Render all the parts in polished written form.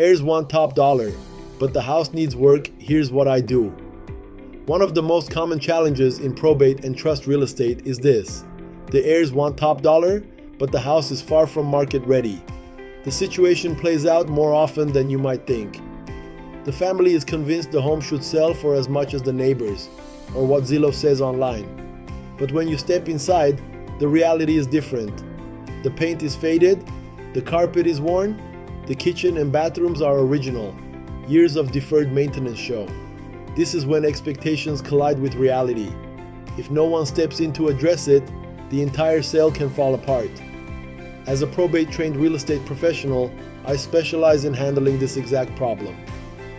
Heirs want top dollar, but the house needs work. Here's what I do. One of the most common challenges in probate and trust real estate is this. The heirs want top dollar, but the house is far from market ready. The situation plays out more often than you might think. The family is convinced the home should sell for as much as the neighbors, or what Zillow says online. But when you step inside, the reality is different. The paint is faded, the carpet is worn, the kitchen and bathrooms are original. Years of deferred maintenance show. This is when expectations collide with reality. If no one steps in to address it, the entire sale can fall apart. As a probate-trained real estate professional, I specialize in handling this exact problem.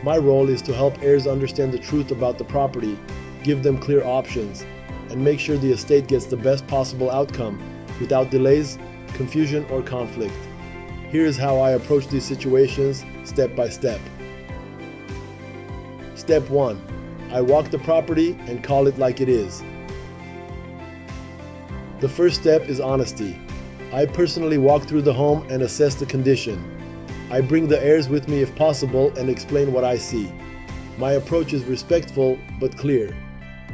My role is to help heirs understand the truth about the property, give them clear options, and make sure the estate gets the best possible outcome without delays, confusion, or conflict. Here is how I approach these situations step by step. Step 1. I walk the property and call it like it is. The first step is honesty. I personally walk through the home and assess the condition. I bring the heirs with me if possible and explain what I see. My approach is respectful but clear.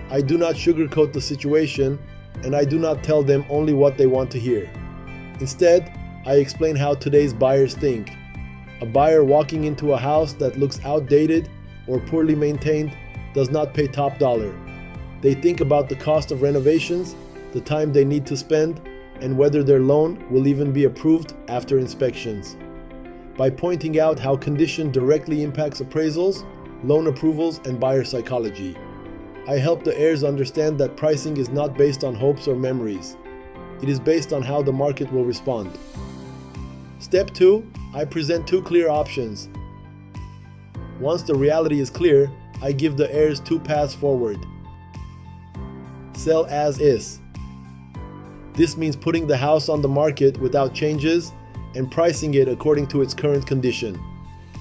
I do not sugarcoat the situation, and I do not tell them only what they want to hear. Instead, I explain how today's buyers think. A buyer walking into a house that looks outdated or poorly maintained does not pay top dollar. They think about the cost of renovations, the time they need to spend, and whether their loan will even be approved after inspections. By pointing out how condition directly impacts appraisals, loan approvals, and buyer psychology, I help the heirs understand that pricing is not based on hopes or memories. It is based on how the market will respond. Step 2. I present two clear options. Once the reality is clear, I give the heirs two paths forward. Sell as is. This means putting the house on the market without changes and pricing it according to its current condition.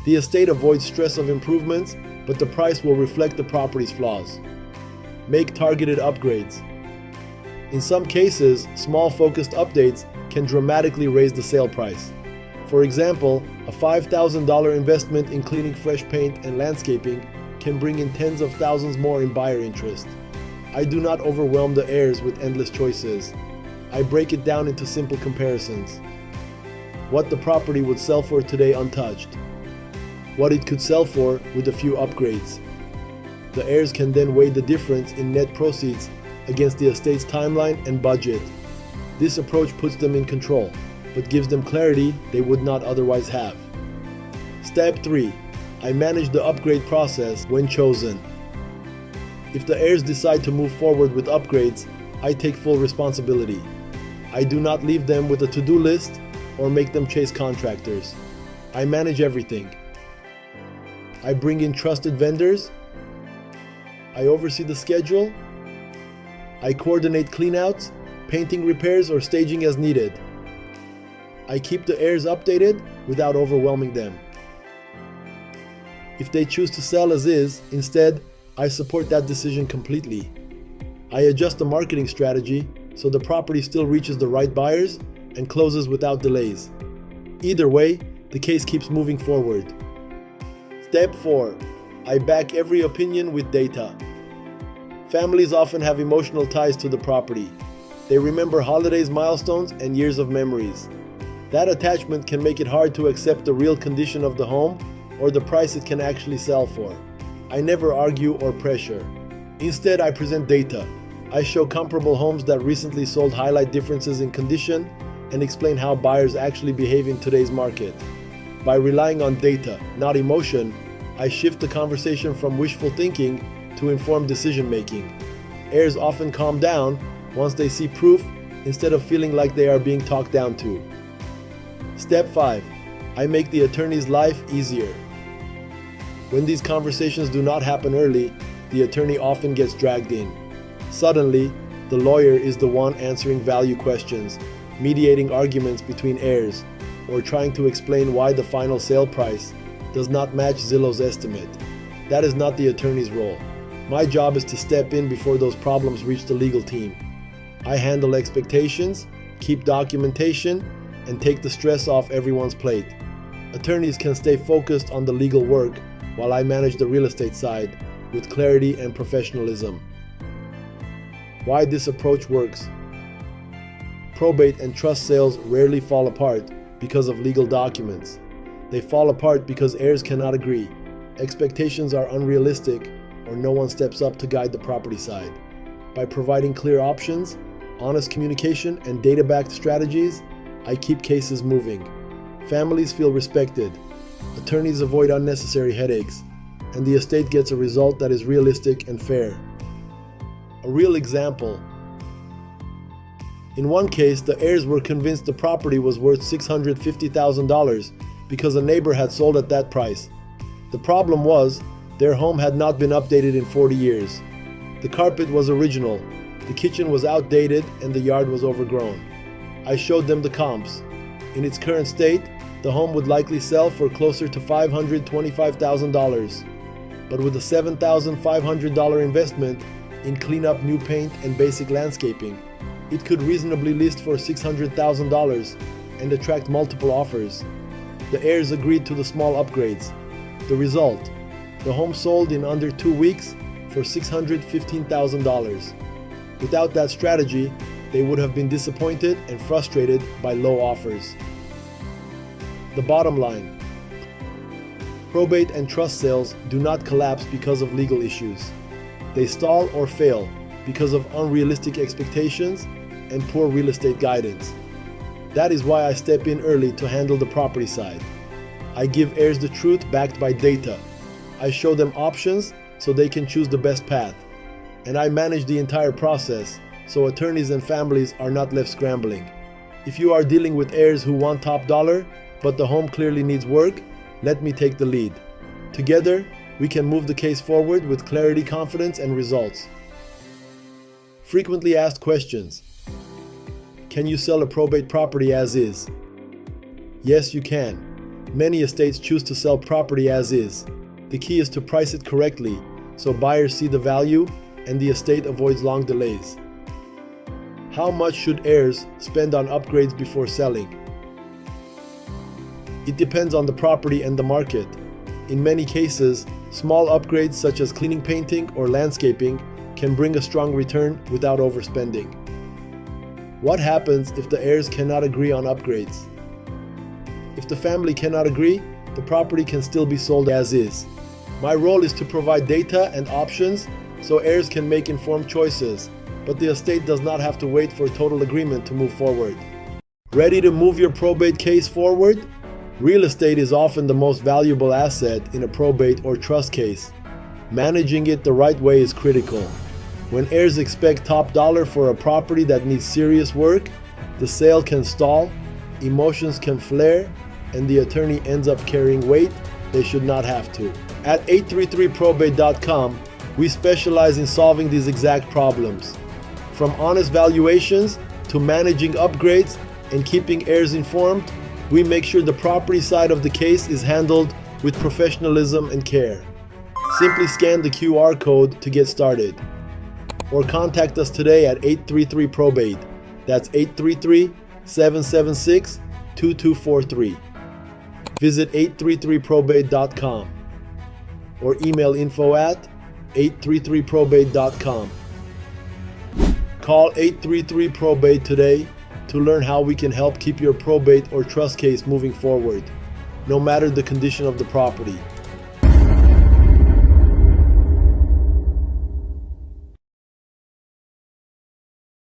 The estate avoids stress of improvements, but the price will reflect the property's flaws. Make targeted upgrades. In some cases, small focused updates can dramatically raise the sale price. For example, a $5,000 investment in cleaning fresh paint and landscaping can bring in tens of thousands more in buyer interest. I do not overwhelm the heirs with endless choices. I break it down into simple comparisons. What the property would sell for today untouched. What it could sell for with a few upgrades. The heirs can then weigh the difference in net proceeds against the estate's timeline and budget. This approach puts them in control, but gives them clarity they would not otherwise have. Step 3. I manage the upgrade process when chosen. If the heirs decide to move forward with upgrades, I take full responsibility. I do not leave them with a to-do list or make them chase contractors. I manage everything. I bring in trusted vendors. I oversee the schedule. I coordinate cleanouts, painting repairs, or staging as needed. I keep the heirs updated without overwhelming them. If they choose to sell as is, instead, I support that decision completely. I adjust the marketing strategy so the property still reaches the right buyers and closes without delays. Either way, the case keeps moving forward. Step 4. I back every opinion with data. Families often have emotional ties to the property. They remember holidays, milestones, and years of memories. That attachment can make it hard to accept the real condition of the home or the price it can actually sell for. I never argue or pressure. Instead, I present data. I show comparable homes that recently sold, highlight differences in condition, and explain how buyers actually behave in today's market. By relying on data, not emotion, I shift the conversation from wishful thinking to informed decision making. Heirs often calm down once they see proof instead of feeling like they are being talked down to. Step 5. I make the attorney's life easier. When these conversations do not happen early, the attorney often gets dragged in. Suddenly, the lawyer is the one answering value questions, mediating arguments between heirs, or trying to explain why the final sale price does not match Zillow's estimate. That is not the attorney's role. My job is to step in before those problems reach the legal team. I handle expectations, keep documentation, and take the stress off everyone's plate. Attorneys can stay focused on the legal work while I manage the real estate side with clarity and professionalism. Why this approach works. Probate and trust sales rarely fall apart because of legal documents. They fall apart because heirs cannot agree, expectations are unrealistic, or no one steps up to guide the property side. By providing clear options, honest communication, and data-backed strategies, I keep cases moving. Families feel respected, attorneys avoid unnecessary headaches, and the estate gets a result that is realistic and fair. A real example. In one case, the heirs were convinced the property was worth $650,000 because a neighbor had sold at that price. The problem was, their home had not been updated in 40 years. The carpet was original, the kitchen was outdated, and the yard was overgrown. I showed them the comps. In its current state, the home would likely sell for closer to $525,000. But with a $7,500 investment in cleanup, new paint, and basic landscaping, it could reasonably list for $600,000 and attract multiple offers. The heirs agreed to the small upgrades. The result, the home sold in under 2 weeks for $615,000. Without that strategy, they would have been disappointed and frustrated by low offers. The bottom line, probate and trust sales do not collapse because of legal issues. They stall or fail because of unrealistic expectations and poor real estate guidance. That is why I step in early to handle the property side. I give heirs the truth backed by data. I show them options so they can choose the best path. And I manage the entire process so attorneys and families are not left scrambling. If you are dealing with heirs who want top dollar, but the home clearly needs work, let me take the lead. Together, we can move the case forward with clarity, confidence, and results. Frequently asked questions. Can you sell a probate property as is? Yes, you can. Many estates choose to sell property as is. The key is to price it correctly so buyers see the value and the estate avoids long delays. How much should heirs spend on upgrades before selling? It depends on the property and the market. In many cases, small upgrades such as cleaning, painting, or landscaping can bring a strong return without overspending. What happens if the heirs cannot agree on upgrades? If the family cannot agree, the property can still be sold as is. My role is to provide data and options so heirs can make informed choices, but the estate does not have to wait for total agreement to move forward. Ready to move your probate case forward? Real estate is often the most valuable asset in a probate or trust case. Managing it the right way is critical. When heirs expect top dollar for a property that needs serious work, the sale can stall, emotions can flare, and the attorney ends up carrying weight they should not have to. At 833probate.com, we specialize in solving these exact problems. From honest valuations to managing upgrades and keeping heirs informed, we make sure the property side of the case is handled with professionalism and care. Simply scan the QR code to get started. Or contact us today at 833probate. That's 833-776-2243. Visit 833probate.com or email info@833probate.com. Call 833probate today to learn how we can help keep your probate or trust case moving forward, no matter the condition of the property.